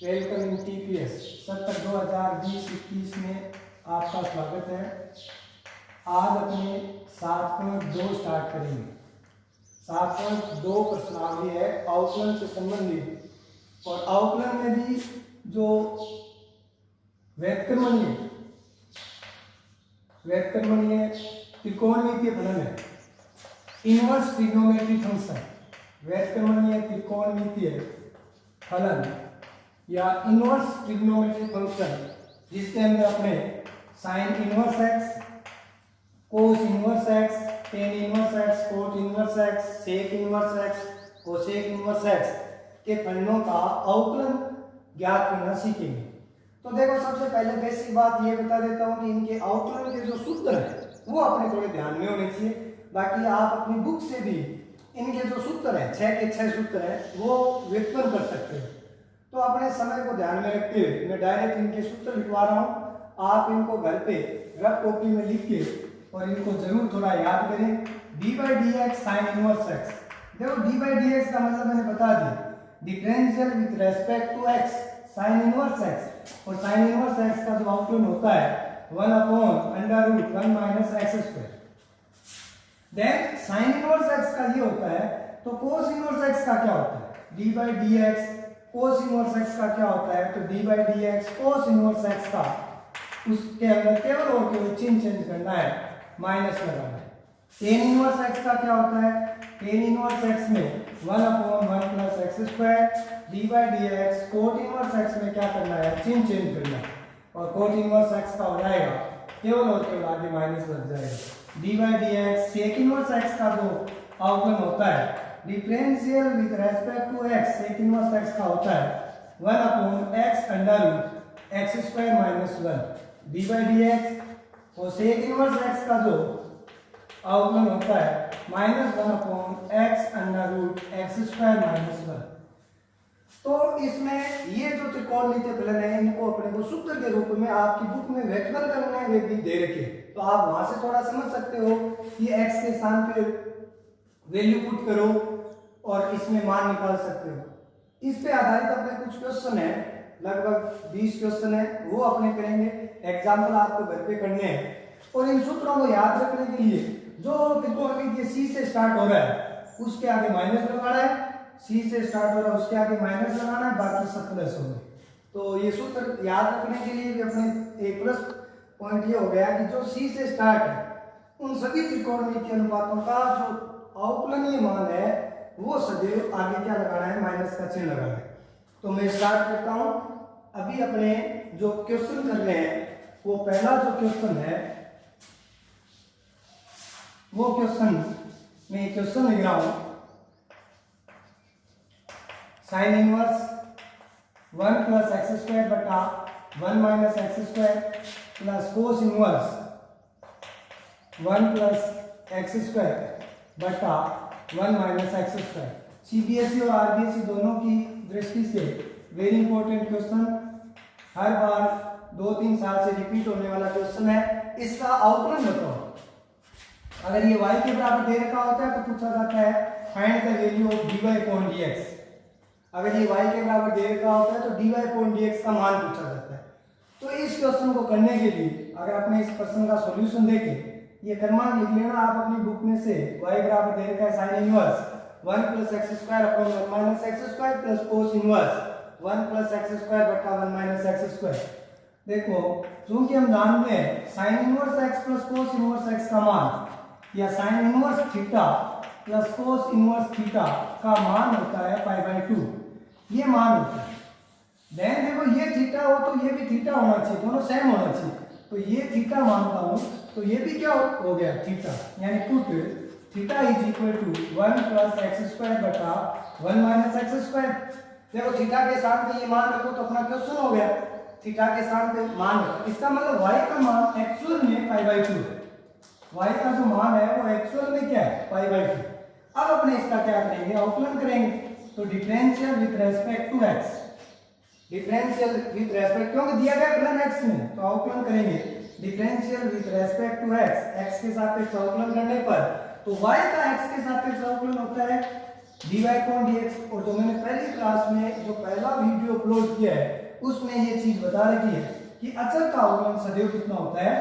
Welcome in TPS 70-2020-21 में आपका स्वागत है। आज अपने 7.2 स्टार्ट करेंगे। 7.2 प्रश्नावली है आउटलाइन से संबंधित, और आउटलाइन में भी जो व्युत्क्रमणीय त्रिकोणमितीय फलन है, इनवर्स ट्रिग्नोमेट्रिक फंक्शन, व्युत्क्रमणीय त्रिकोणमितीय फलन या इनवर्स ट्रिग्नोमेट्रिक फंक्शन, जिसके अंदर अपने sine inverse x, cos inverse x, tan inverse x, cot inverse x, sec inverse x, cosec inverse x के फलनों का आउटलाइन ज्ञात करना सीखेंगे। तो देखो, सबसे पहले बेसिक बात ये बता देता हूँ कि इनके आउटलाइन के जो सूत्र है वो अपने थोड़े ध्यान में होने चाहिए। बाकी आप अपनी बुक से भी इनके जो सूत्र है, 6 के 6 सूत्र है, वो व्युत्पन्न कर सकते हो। तो अपने समय को ध्यान में रखते हुए मैं डायरेक्ट इनके सूत्र लिखवा रहा हूँ। आप इनको घर पे रफ कॉपी में लिख के और इनको जरूर थोड़ा याद करें। d/dx sin इनवर्स x, देखो d/dx का मतलब मैंने बता दिया, differential with respect to x sin inverse x, और sin इनवर्स x का जो आउटलाइन होता है 1/√1 - x²। Then sin inverse x का ये होता है, तो cos इनवर्स x का क्या होता है, d/dx cos इनवर्स x का क्या होता है, तो d/dx cos इनवर्स x का उसके अंदर केवल और केवल चिन्ह चेंज करना है, माइनस लगाना है। tan इनवर्स x का क्या होता है, tan इनवर्स x में 1/1 + x², d/dx cot inverse x में क्या करना है, चिन्ह चेंज करना है, और cot इनवर्स x का हो जाएगा केवल और केवल आगे माइनस लग जाएगा। d/dx sec इनवर्स x का जो आउटलाइन होता है differential with respect to x, sec inverse x का होता है 1/x√x² - 1 d/dx, और sec इनवर्स x का जो आउटलाइन होता है -1/x√x² - 1। तो इसमें ये जो त्रिकोणमितीय फलन है, इनको अपने को सूत्र के रूप में आपकी बुक में व्युत्पन्न करने वे भी दे रखे, तो आप वहां से थोड़ा समझ सकते हो कि x के स्थान पे वैल्यू पुट करो और इसमें मान निकाल सकते हो। इस पे आधारित अपने कुछ क्वेश्चन है, लगभग 20 क्वेश्चन है, वो अपने करेंगे। एग्जाम्पल आपको घर पे करने हैं, और इन सूत्रों को याद रखने के लिए जो त्रिकोणमितीय C से स्टार्ट हो रहा है उसके आगे माइनस लगाना है, C से स्टार्ट हो रहा है उसके आगे माइनस लगाना है, बाकी सब प्लस हो गए। तो ये सूत्र याद रखने के लिए भी अपने एक प्लस पॉइंट ये हो गया कि जो C से स्टार्ट है उन सभी त्रिकोणमितीय अनुपातों का जो आउटलाइनीय मान है वो सदैव आगे क्या लगाना है, माइनस का चिन्ह लगाना है। तो मैं स्टार्ट करता हूं। अभी अपने जो क्वेश्चन कर रहे हैं, वो पहला जो क्वेश्चन है, वो क्वेश्चन में क्वेश्चन लिख रहा हूं, साइन इनवर्स 1 + x² बटा 1 - x² plus cos inverse 1 + x² बटा 1 - x²। CBSE और RBSE दोनों की दृष्टि से वेरी इंपॉर्टेंट क्वेश्चन, हर बार 2-3 साल से रिपीट होने वाला क्वेश्चन है। इसका आउटलाइन बताओ। अगर ये y के बराबर दे रखा होता है तो पूछा जाता है find the value of dy/dx। अगर ये y के बराबर दे रखा होता है तो dy/dx का मान पूछा जाता है। तो इस क्वेश्चन को करने के लिए अगर अपने इस प्रश्न का सॉल्यूशन देखें, ये क्रमांक लिख लेना आप अपनी बुक में से। y बराबर दे रखा है sine inverse 1 + x² / 1 - x² plus cos inverse 1 + x² बटा 1 - x²। देखो, चूंकि हम जानते हैं sine inverse x plus cos inverse x का मान, या sine inverse theta plus cos inverse theta का मान होता है π/2, ये मान होता है। देन देखो, ये थीटा हो तो ये भी थीटा होना चाहिए, दोनों सेम होना चाहिए। तो ये थीटा मानता हूं, तो ये भी क्या हो गया, थीटा, यानी पुट थीटा = 1 + x² बटा 1 - x²। देखो, थीटा के स्थान पे ये मान रखो तो अपना क्वेश्चन हो गया, थीटा के स्थान पे मान रखो। इसका मतलब y का मान एक्चुअल में π/2 है। y का जो मान है वो एक्चुअल में क्या है, π/2। अब अपने इसका क्या करेंगे, आउटलाइन करेंगे। तो differential with respect to x, differential with respect, क्योंकि दिया गया फलन x में, तो आउटलाइन करेंगे differential with respect to x, x के सापेक्ष आउटलाइन करने पर, तो y का x के सापेक्ष आउटलाइन होता है dy अपॉन dx। और जो मैंने पहली क्लास में जो पहला वीडियो अपलोड किया है उसमें ये चीज बता रखी है कि अचर का अवकलन सदैव कितना होता है,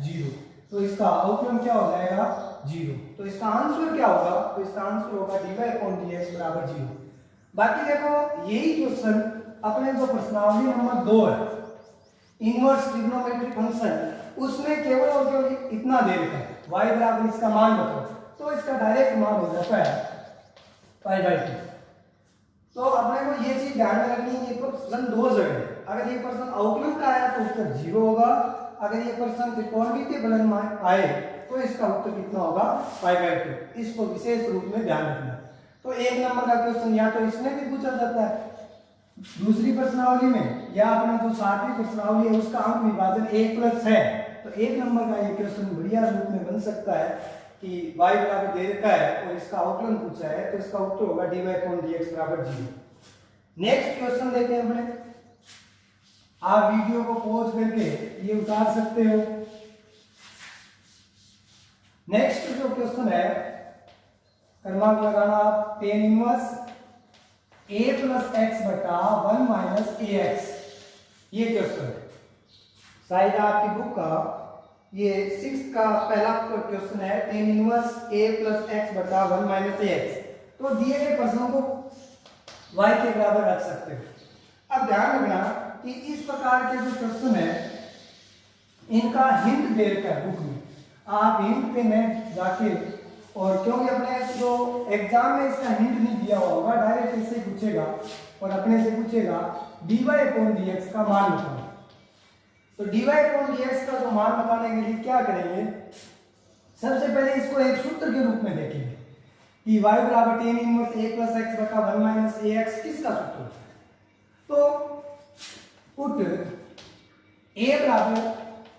0। तो इसका अवकलन क्या हो जाएगा, 0। तो इसका आंसर क्या होगा, तो इसका आंसर होगा dy अपॉन dx बराबर 0। बाकी देखो यही क्वेश्चन अपने जो प्रश्नावली नंबर 2 है इनवर्स ट्रिग्नोमेट्रिक फंक्शन, उसमें केवल और केवल इतना दे रखा है y बराबर इसका मान बताओ, तो इसका डायरेक्ट मान हो जाता है पाई बाई 2। तो अपने को ये चीज ध्यान में रखनी है, ये प्रश्न 2 जगह है। अगर ये प्रश्न अवकलन का आया तो उत्तर 0 होगा, अगर ये प्रश्न त्रिकोणमितीय फलन में आए तो इसका उत्तर कितना होगा, पाई बाई 2। इसको विशेष रूप में ध्यान रखना। तो 1 नंबर का क्वेश्चन या तो इसमें भी पूछा जाता है दूसरी प्रश्नावली में, या अपना जो 7वीं प्रश्नावली है उसका अंक विभाजन 1+ है, तो 1 नंबर का ये क्वेश्चन बढ़िया रूप में बन सकता है कि y बराबर दे रखा है और इसका अवकलन पूछा है, तो इसका उत्तर होगा dy अपॉन dx बराबर 0। नेक्स्ट क्वेश्चन देखते हैं अपने। आप वीडियो को पॉज करके ये उतार सकते हो। नेक्स्ट जो क्वेश्चन है, क्रमांक लगाना आप, tan inverse a plus x बटा 1 माइनस ए एक्स, ये क्वेश्चन है शायद आपकी बुक का ये 6 का पहला क्वेश्चन है, tan inverse a plus x बटा 1 माइनस ए एक्स। तो दिए गए प्रश्नों को y के बराबर रख सकते हो। अब ध्यान रखना कि इस प्रकार के जो क्वेश्चन है इनका हिंट दे रखा है बुक में, आप हिंट पे न जाके, और क्योंकि अपने जो एग्जाम में इसका हिंट नहीं दिया हुआ होगा, डायरेक्ट इससे पूछेगा और अपने से पूछेगा dy अपॉन dx का मान बताओ। तो dy अपॉन dx का जो मान बताने के लिए क्या करेंगे, सबसे पहले इसको एक सूत्र के रूप में देखेंगे कि y बराबर tan inverse a plus x बटा 1 माइनस ए एक्स किसका सूत्र होता है। तो पुट a बराबर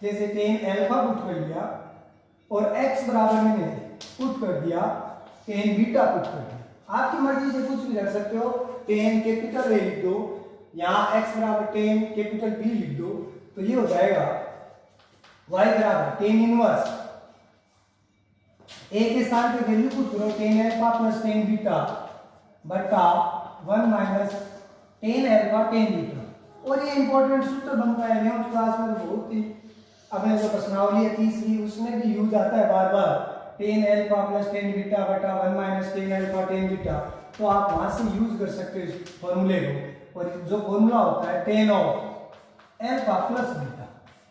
जैसे tan अल्फा पुट कर लिया और x बराबर मैंने पुट कर दिया tan बीटा पुट कर दिया। आपकी मर्जी से कुछ भी रख सकते हो, tan कैपिटल A लिख दो, यहाँ x बराबर tan कैपिटल B लिख दो, तो ये हो जाएगा y बराबर tan इनवर्स a के स्थान पे वैल्यू पुट करो tan alpha plus tan beta बटा 1 minus tan alpha tan beta. और ये इंपॉर्टेंट सूत्र बनता है 9th क्लास में, तो बहुत ही अपने जो प्रश्नावली है 3वीं उसमें भी यूज आता है बार बार, tan alpha plus tan beta बटा 1 minus tan alpha tan beta. तो आप वहां से यूज कर सकते हो इस फॉर्मूले को। और जो फॉर्मूला होता है tan of alpha plus beta,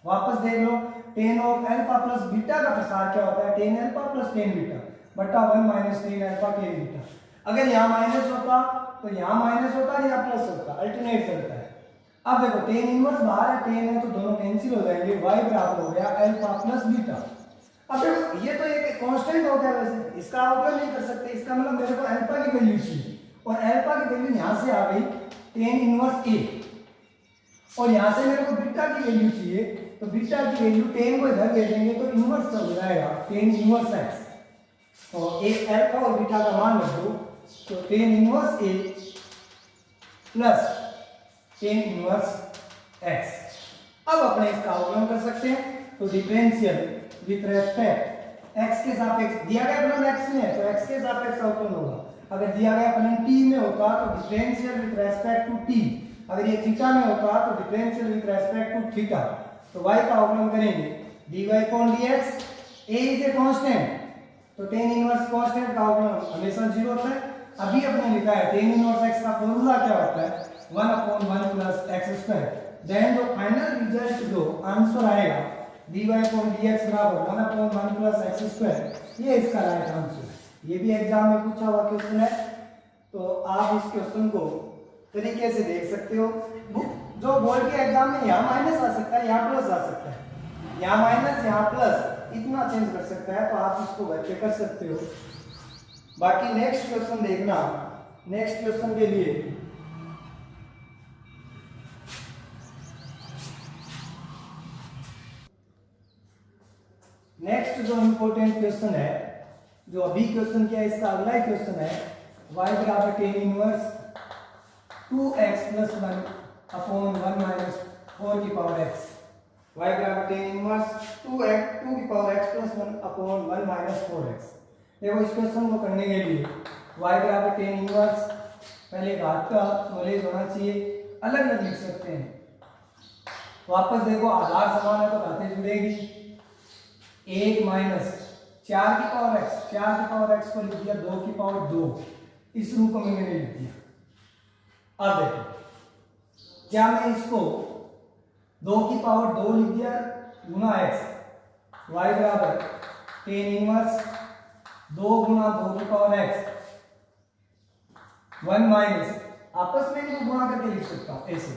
वापस देख लो, tan of alpha plus beta का प्रसार क्या होता है, tan alpha plus tan beta बटा 1 minus tan alpha tan beta. अगर यहाँ माइनस होता तो यहाँ माइनस होता या प्लस होता, अल्टरनेट चलता है। अब देखो tan इनवर्स बाहर है, tan है तो दोनों कैंसिल हो जाएंगे, y बराबर हो गया अल्फा प्लस बीटा। अब देखो ये तो एक कांस्टेंट हो गया, वैसे इसका अवकलन नहीं कर सकते, इसका मतलब मेरे को अल्फा की वैल्यू चाहिए और अल्फा की वैल्यू यहां से आ गई tan इनवर्स a, और यहां से मेरे को बीटा की वैल्यू चाहिए, तो बीटा की वैल्यू tan को इधर दे देंगे तो इनवर्स हो जाएगा tan इनवर्स x। तो a अल्फा और बीटा का मान रख दो, तो tan inverse a plus tan inverse x। अब अपने इसका अवकलन कर सकते हैं, तो डिफरेंशियल विद रेस्पेक्ट x के सापेक्ष, दिया गया फलन x में है तो x के सापेक्ष अवकलन होगा। अगर दिया गया फलन t में होता तो differential with respect to t, अगर ये थीटा में होता तो differential with respect to theta. तो y का अवकलन करेंगे dy upon dx, a is a constant, तो tan इनवर्स कांस्टेंट का अवकलन हमेशा 0 होता है। अभी अपने लिखा है tan इनवर्स x का फॉर्मूला क्या होता है, 1 upon 1 plus x square. Then जो फाइनल रिजल्ट जो आंसर आएगा dy अपॉन dx बराबर 1 अपॉन 1 प्लस एक्स स्क्वायर, ये इसका राइट आंसर है। ये भी एग्जाम में पूछा हुआ क्वेश्चन है, तो आप इस क्वेश्चन को तरीके से देख सकते हो। जो बोर्ड के एग्जाम में यहाँ माइनस आ सकता है, यहाँ प्लस आ सकता है, यहाँ माइनस यहाँ प्लस, इतना चेंज कर सकता है, तो आप इसको घर पे कर सकते हो। बाकी नेक्स्ट क्वेश्चन देखना, नेक्स्ट क्वेश्चन के लिए नेक्स्ट जो इंपॉर्टेंट क्वेश्चन है, जो अभी क्वेश्चन किया इसका अगला ही क्वेश्चन है, y बराबर tan inverse 2x plus 1 upon 1 minus 4 की पावर x। y बराबर tan इनवर्स 2 की power x plus 1 upon 1 minus 4x। देखो इस क्वेश्चन को करने के लिए y बराबर टेन इनवर्स, पहले घात का नॉलेज होना चाहिए, अलग अलग लिख सकते हैं। वापस देखो आधार समान है तो घातें जुड़ेगी, 1 माइनस 4 की पावर x, 4 की पावर x को लिख दिया 2 की पावर 2, इस रूप में मैंने लिख दिया। अब देखो क्या मैं इसको 2 की पावर 2 लिख दिया गुना x, y बराबर टेन इनवर्स 2 गुना 2 की पावर x 1 माइनस, आपस में इनको गुणा करके लिख सकता हूं ऐसे।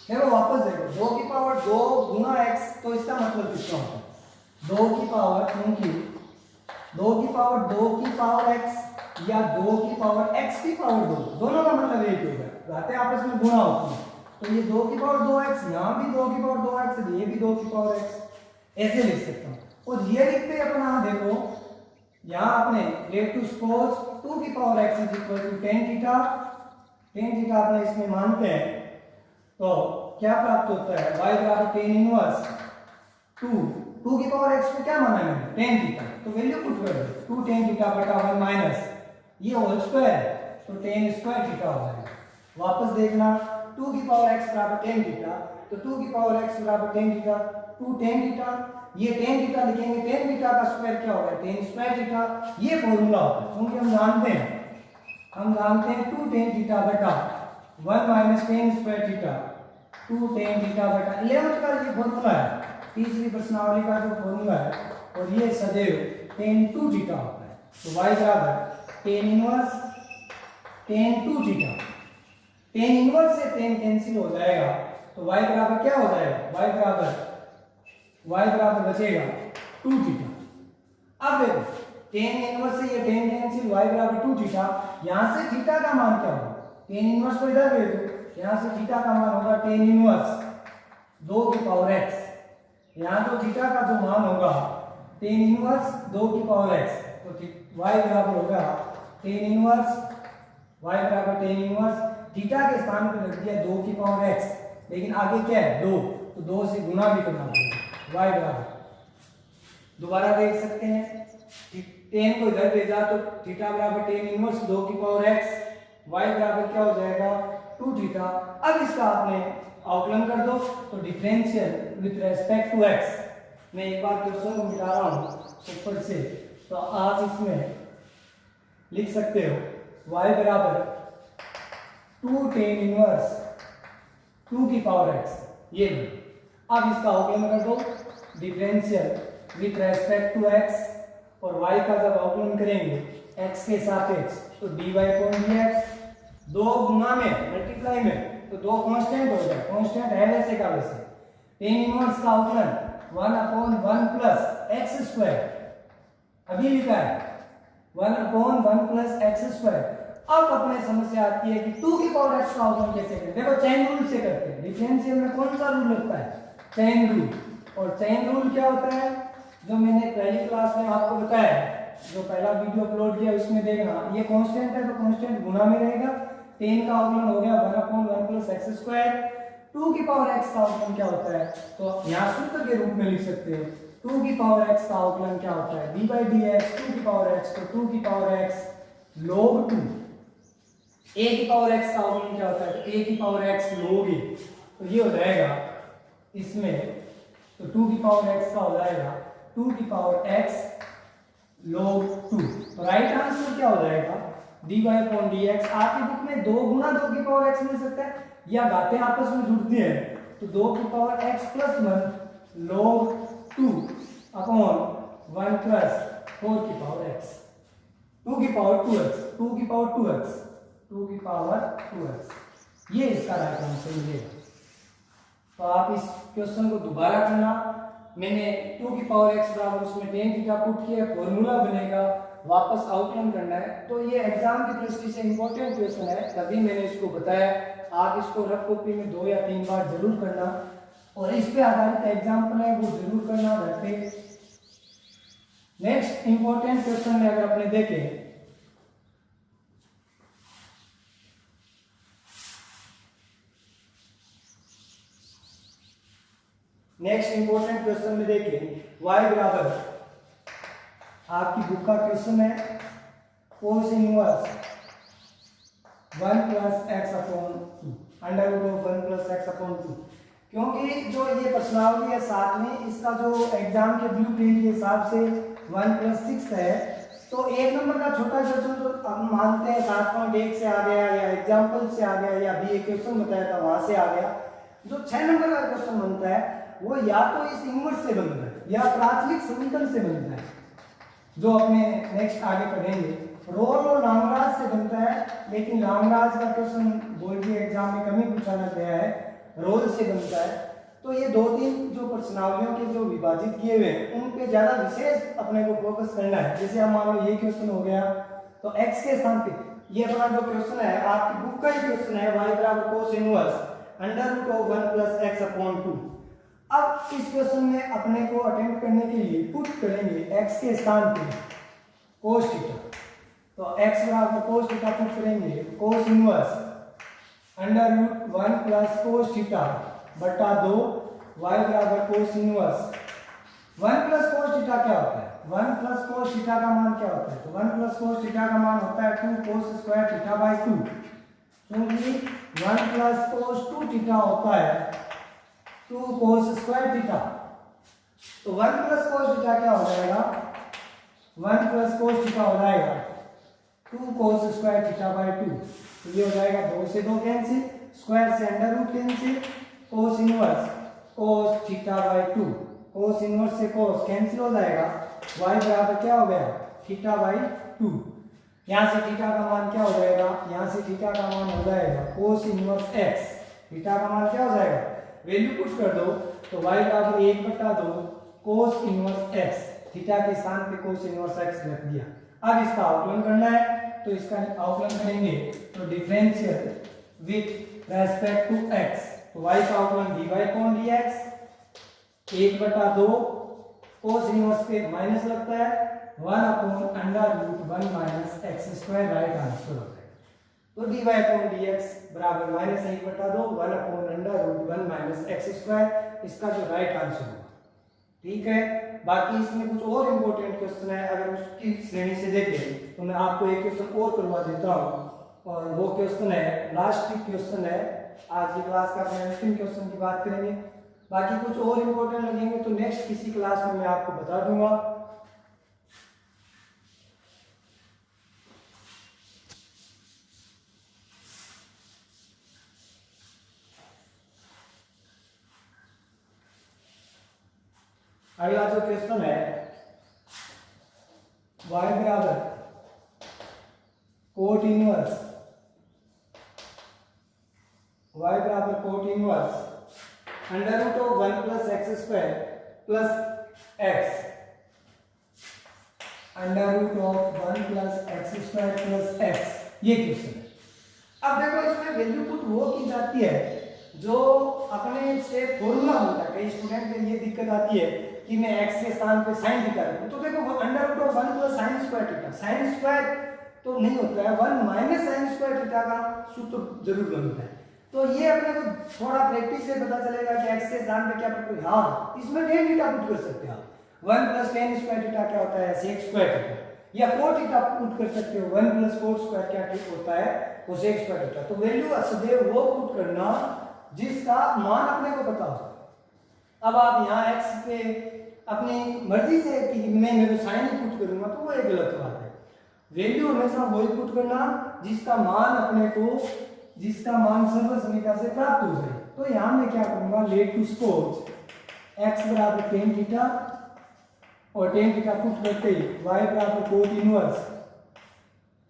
देखो वापस देखो 2 की पावर 2 गुना x, तो इसका मतलब कितना होता है 2 की पावर, क्योंकि 2 की पावर 2 की पावर x या 2 की पावर x की पावर 2, दोनों का मतलब एक ही होगा, घातें आपस में गुणा होती हैं। तो ये 2 की पावर 2x, यहाँ भी 2 की पावर 2x, ये भी 2 की पावर x, ऐसे लिख सकता हूँ। और ये लिखते अपना देखो यहाँ आपने लेट टू सपोज 2 की power x is equal to tan theta, tan theta अपने इसमें मानते हैं, तो क्या प्राप्त होता है y बराबर टेन इनवर्स 2 की पावर x को क्या माना है मैंने टेन थीटा, तो वैल्यू पुट कर दो 2 टेन थीटा बटा 1 माइनस ये होल स्क्वायर, तो टेन स्क्वायर थीटा हो जाएगा। वापस देखना 2 की पावर x बराबर टेन थीटा, तो 2 की पावर x बराबर टेन थीटा, 2 टेन थीटा, ये टेन थीटा लिखेंगे, टेन थीटा का स्क्वायर क्या होगा टेन स्क्वायर थीटा, ये फॉर्मूला होता है, क्योंकि हम जानते हैं 2 टेन थीटा बटा 1 minus ten square theta, 2 tan theta बटा 11 का ये फॉर्मूला है, तीसरी प्रश्नावली का जो फॉर्मूला है, और ये सदैव टेन टू थीटा होता है। तो y बराबर tan inverse tan two theta, tan inverse से टेन कैंसिल हो जाएगा, तो y बराबर क्या हो जाएगा y बराबर बचेगा 2 थीटा। अब देखो टेन इनवर्स से ये टेन कैंसिल, y बराबर 2 थीटा, यहां से थीटा का मान क्या होगा, टेन इनवर्स को इधर भेज दो, यहां से थीटा का मान होगा टेन इनवर्स 2 की पावर x, यहां तो थीटा का जो मान होगा टेन इनवर्स 2 की पावर x, तो y बराबर होगा टेन इनवर्स, y बराबर टेन इनवर्स, थीटा के स्थान पर रख दिया 2 की पावर x, लेकिन आगे क्या है 2, तो 2 से गुना भी करना पड़ेगा, y बराबर, दोबारा देख सकते हैं टेन को इधर भेजा तो थीटा बराबर टेन इनवर्स 2 की पावर x, y बराबर क्या हो जाएगा 2 थीटा। अब इसका आपने आउटलाइन कर दो, तो differential with respect to x, मैं एक बार क्वेश्चन को मिटा रहा हूं ऊपर से, तो आप इसमें लिख सकते हो y बराबर 2 टेन इनवर्स 2 की पावर x, ये अब इसका आउटलाइन कर दो differential with respect to x, और y का जब आउटलाइन करेंगे x के सापेक्ष, तो dy अपॉन dx, 2 गुना में मल्टीप्लाई में, तो 2 कांस्टेंट हो जाए, कांस्टेंट है वैसे का वैसे, टेन इनवर्स का outline 1 upon 1 plus x square, अभी लिखा है 1 अपॉन 1 प्लस एक्स स्क्वायर। अब अपने समस्या आती है कि 2 की पावर x का आउटलाइन कैसे करें, देखो चेन रूल से करते हैं, डिफरेंशियल में कौन सा रूल लगता है चेन रूल, और चेन रूल क्या होता है जो मैंने पहली क्लास में आपको बताया, जो पहला वीडियो अपलोड किया उसमें देखना, ये कांस्टेंट है तो कांस्टेंट गुना में रहेगा, 10 का आउटलाइन हो गया 1 अपॉन 1 प्लस एक्स स्क्वायर, 2 की पावर x का आउटलाइन क्या होता है, तो यहाँ सूत्र के रूप में लिख सकते हो 2 की पावर x का आउटलाइन क्या होता है d बाई डी एक्स, 2 की पावर x, तो 2 की पावर x log 2, a की पावर x का आउटलाइन क्या होता है, तो a की पावर x log a, तो ये हो जाएगा इसमें, तो 2 की पावर x का हो जाएगा 2 की पावर x log 2, तो राइट आंसर क्या हो जाएगा dy अपॉन dx। आपकी बुक में 2 गुना 2 की पावर x मिल सकता है, या घातें आपस में जुड़ती हैं, तो 2 की power x plus 1 log 2 upon 1 plus 4 की पावर x, 2 की पावर 2x, 2 की पावर 2x, 2 की पावर 2x, ये इसका राइट आंसर मिलेगा। तो आप इस क्वेश्चन को दोबारा करना, मैंने 2 की पावर x बराबर उसमें टेन थीटा पुट किया, फॉर्मूला बनेगा, वापस आउटलाइन करना है, तो ये एग्जाम की दृष्टि से इंपॉर्टेंट क्वेश्चन है, तभी मैंने इसको बताया। आप इसको रफ कॉपी में 2 या 3 बार जरूर करना, और इस पे आधारित एग्जाम्पल है वो जरूर करना घर पे। नेक्स्ट इंपॉर्टेंट क्वेश्चन में अगर अपने देखें, नेक्स्ट इंपॉर्टेंट क्वेश्चन में देखिए y बराबर, आपकी बुक का क्वेश्चन है cos inverse 1 plus x upon 2, under root of 1 plus x upon 2। क्योंकि जो ये प्रश्नावली है साथ में, इसका जो एग्जाम के ब्लूप्रिंट के हिसाब से 1 प्लस 6 है, तो एक नंबर का छोटा क्वेश्चन तो हम मानते हैं 7.1 से आ गया, या एग्जाम्पल से आ गया, या भी एक क्वेश्चन बताया था वहां से आ गया। जो 6 नंबर का क्वेश्चन बनता है वो या तो इस इनवर्स से बनता है या प्राथमिक समीकरण से बनता है, जो अपने नेक्स्ट आगे पढ़ेंगे। रोल और लांगराज से बनता है, लेकिन लांगराज का क्वेश्चन बोर्ड के एग्जाम में कम ही पूछा गया है, रोल से बनता है। तो ये 2-3 जो प्रश्नावलियों के जो विभाजित किए हुए हैं उन पे ज्यादा विशेष अपने को फोकस करना है। जैसे हम मान लो ये क्वेश्चन हो गया, तो x के स्थान पे ये अपना जो क्वेश्चन है आपकी बुक का ही क्वेश्चन है, y बराबर cos inverse under root of 1 plus x upon 2। अब इस क्वेश्चन में अपने को अटेम्प्ट करने के लिए पुट करेंगे x के स्थान पे cos थीटा, तो x बराबर cos थीटा पुट करेंगे cos inverse under root 1 plus cos theta बटा 2, y बराबर cos inverse 1 plus cos theta क्या होता है, 1 प्लस cos थीटा का मान क्या होता है, तो 1 प्लस cos थीटा का मान होता है 2 cos स्क्वायर थीटा बाई 2, क्योंकि 1 प्लस cos 2 थीटा होता है 2 cos स्क्वायर थीटा। तो 1 प्लस cos थीटा क्या हो जाएगा, 1 प्लस cos थीटा हो जाएगा 2 cos स्क्वायर थीटा बाई 2, तो ये हो जाएगा 2 से 2 कैंसिल, स्क्वायर से under root cancel, cos inverse cos theta by 2, cos inverse से cos कैंसिल हो जाएगा, y बराबर क्या हो गया थीटा बाई 2। यहाँ से थीटा का मान क्या हो जाएगा, यहाँ से थीटा का मान हो जाएगा cos इनवर्स x, थीटा का मान क्या हो जाएगा, वैल्यू पुट कर दो तो y बराबर 1/2 cos इनवर्स x, थीटा के स्थान पे cos इनवर्स x रख दिया। अब इसका आकलन करना है, तो इसका आकलन करेंगे तो differential with respect to x, तो y का आकलन dy upon dx 1/2 cos inverse पे माइनस लगता है 1 upon under root 1 minus x square, right answer होता है। तो dy अपॉन dx बराबर minus 1/2 1 upon under root 1 minus x square, इसका जो राइट आंसर होगा। ठीक है, बाकी इसमें कुछ और इंपॉर्टेंट क्वेश्चन है, अगर उसकी श्रेणी से देखें तो मैं आपको एक क्वेश्चन और करवा देता हूँ, और वो क्वेश्चन है लास्ट क्वेश्चन है आज की क्लास का, अपने अंतिम क्वेश्चन की बात करेंगे। बाकी कुछ और इंपॉर्टेंट लगेंगे तो नेक्स्ट किसी क्लास में मैं आपको बता दूंगा। अगला जो क्वेश्चन है y बराबर कोट इनवर्स, y बराबर cot inverse under root of 1 plus x square plus x, under root of 1 plus x square plus x, ये क्वेश्चन है। अब देखो इसमें वैल्यू पुट वो की जाती है जो अपने से फॉर्मूला होता है। कई स्टूडेंट के ये दिक्कत आती है कि मैं x के स्थान पे sin थीटा रखूं, तो देखो under root of 1 plus sin square theta, sin square तो नहीं होता है, 1 माइनस sin स्क्वायर थीटा का सूत्र जरूर बनता है। तो ये अपने को थोड़ा प्रैक्टिस से पता चलेगा कि x के स्थान पे क्या पुट, हाँ इसमें tan थीटा पुट कर सकते हैं आप, 1 प्लस tan स्क्वायर थीटा क्या होता है sec स्क्वायर थीटा, या cot थीटा पुट कर सकते हो, 1 प्लस cot स्क्वायर क्या होता है cosec स्क्वायर थीटा। तो वैल्यू सदैव वो पुट करना जिसका मान अपने को पता हो। अब आप यहाँ x पे अपनी मर्जी से कि मैं साइन ही पुट करूंगा तो वो एक गलत बात है। वैल्यू हमेशा वही पुट करना जिसका मान अपने को, जिसका मान सर्व समीकरण से प्राप्त हो जाए। तो यहाँ मैं क्या करूंगा, लेट टू सपोज x बराबर tan थीटा, और tan थीटा पुट करते ही y बराबर cot inverse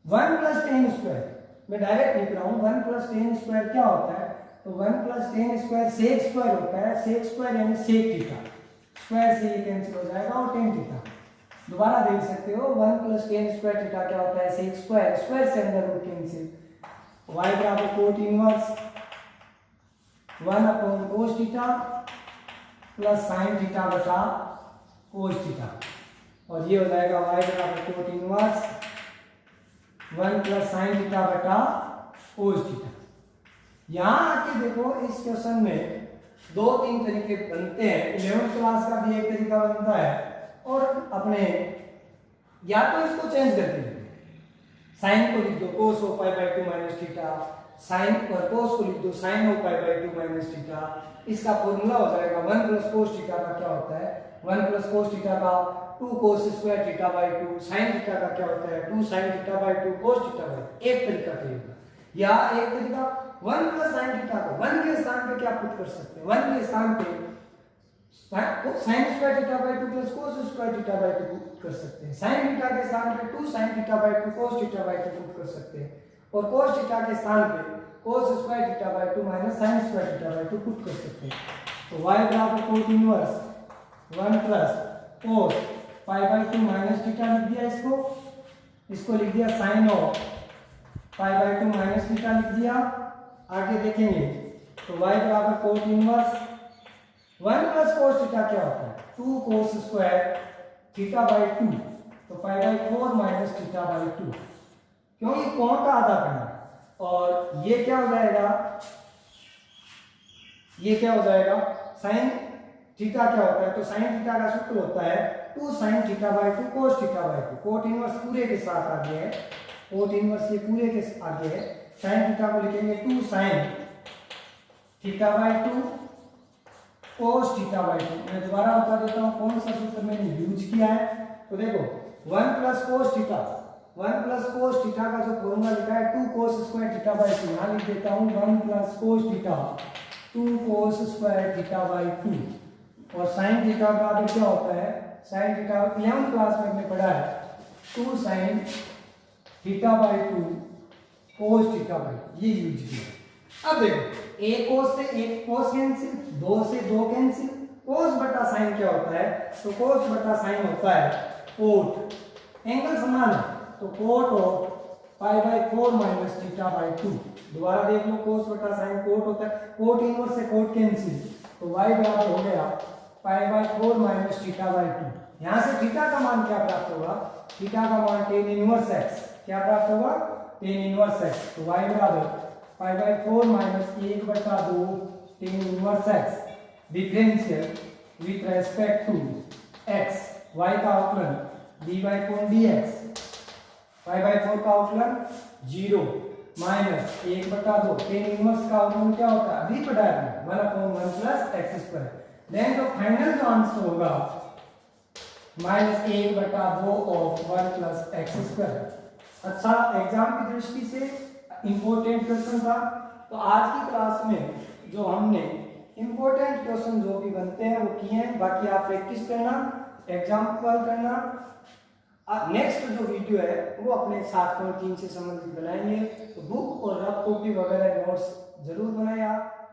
1 plus tan square, मैं डायरेक्ट लिख रहा हूँ 1 प्लस tan स्क्वायर क्या होता है, तो 1 plus tan square sec square होता है, sec स्क्वायर यानी sec थीटा, स्क्वायर से ये कैंसिल हो जाएगा और tan थीटा दोबारा देख सकते हो, 1 प्लस tan स्क्वायर थीटा क्या होता है sec स्क्वायर, स्क्वायर से अंदर रूट कैंसिल, y बराबर cot inverse 1 upon cos theta plus sin theta बटा cos थीटा, और ये हो जाएगा y बराबर cot inverse 1 plus sin theta बटा cos थीटा। यहाँ आके देखो इस क्वेश्चन में 2-3 तरीके बनते हैं, 11th क्लास का भी एक तरीका बनता है, और अपने या तो इसको चेंज करके साइन को लिख दो cos of pi by 2 minus theta, sine और cos को लिख दो sin of pi by 2 minus theta. इसका फॉर्मूला हो जाएगा 1 प्लस cos थीटा का क्या होता है, 1 प्लस cos थीटा का 2 cos square theta by 2, sin theta का क्या होता है 2 sin theta by 2 cos theta by. एक तरीका करिएगा या एक तरीका 1 प्लस sin थीटा को 1 के स्थान पे क्या पुट कर सकते हैं, 1 के स्थान पे sin square theta by 2 plus cos square theta by 2 put कर सकते हैं। sin थीटा के स्थान पे 2 sin theta by 2 cos theta by 2 put कर सकते हैं और cos थीटा के स्थान पे cos square theta by 2 minus sin square theta by 2 put कर सकते हैं। तो y बराबर cot inverse 1 plus cos pi by 2 minus theta लिख दिया, इसको लिख दिया sin of pi by 2 minus theta लिख दिया। आगे देखेंगे तो y बराबर cot inverse 1 plus cos theta क्या होता है 2 cos स्क्वायर थीटा बाई 2, तो पाई बाई 4 माइनस थीटा बाई 2, क्यों ये कोण का आधा करना है। और ये क्या हो जाएगा, ये क्या हो जाएगा sin थीटा क्या होता है, तो sin थीटा का सूत्र होता है 2 sin theta by 2 cos theta by 2। Cot inverse पूरे के साथ आगे है, कोट इनवर्स ये पूरे के आगे है। sin थीटा को लिखेंगे 2 sin theta by 2 cos theta by 2। मैं दोबारा बता देता हूं कौन सा सूत्र मैंने यूज किया है। तो देखो 1 plus cos theta, 1 plus cos theta का जो फॉर्मूला लिखा है 2 cos स्क्वायर थीटा बाई 2, यहां लिख देता हूं 1 plus cos theta 2 cos square theta by 2। और sin थीटा बराबर क्या होता है, sin थीटा 11th क्लास में हमने पढ़ा है 2 sin theta by 2 cos theta by 2, ये यूज किया। अब देखो एक cos से एक cos कैंसिल, 2 से 2 कैंसिल, cos बटा sin क्या होता है, तो cos बटा sin होता है cot, एंगल समान है तो cot of pi by 4 minus theta by 2। दोबारा देख लो cos बटा sin cot होता है, cot इनवर्स से cot कैंसिल, तो y बराबर हो गया पाई बाई 4 माइनस थीटा बाई 2। यहां से थीटा का मान क्या प्राप्त होगा, थीटा का मान tan इनवर्स x, क्या प्राप्त होगा tan इनवर्स x। तो y बराबर पाई बाई 4 माइनस 1 बटा 2 tan inverse x differential with respect to x, y का अवकलन d by 4 dx, pi by 4 का अवकलन 0 माइनस 1 बटा 2 tan इनवर्स का अवकलन क्या होता है, अभी पढ़ा है 1/1 प्लस x स्क्वायर। देन जो फाइनल जो आंसर होगा माइनस 1 बटा 2 ऑफ 1 प्लस एक्स स्क्वायर। अच्छा एग्जाम की दृष्टि से इंपॉर्टेंट क्वेश्चन था। तो आज की क्लास में जो हमने इंपॉर्टेंट क्वेश्चन जो भी बनते हैं वो किए हैं, बाकी आप प्रैक्टिस करना, एग्जाम्पल करना। नेक्स्ट जो वीडियो है वो अपने 7.3 से संबंधित बनाएंगे। तो बुक और रफ कॉपी वगैरह नोट्स जरूर बनाएं आप।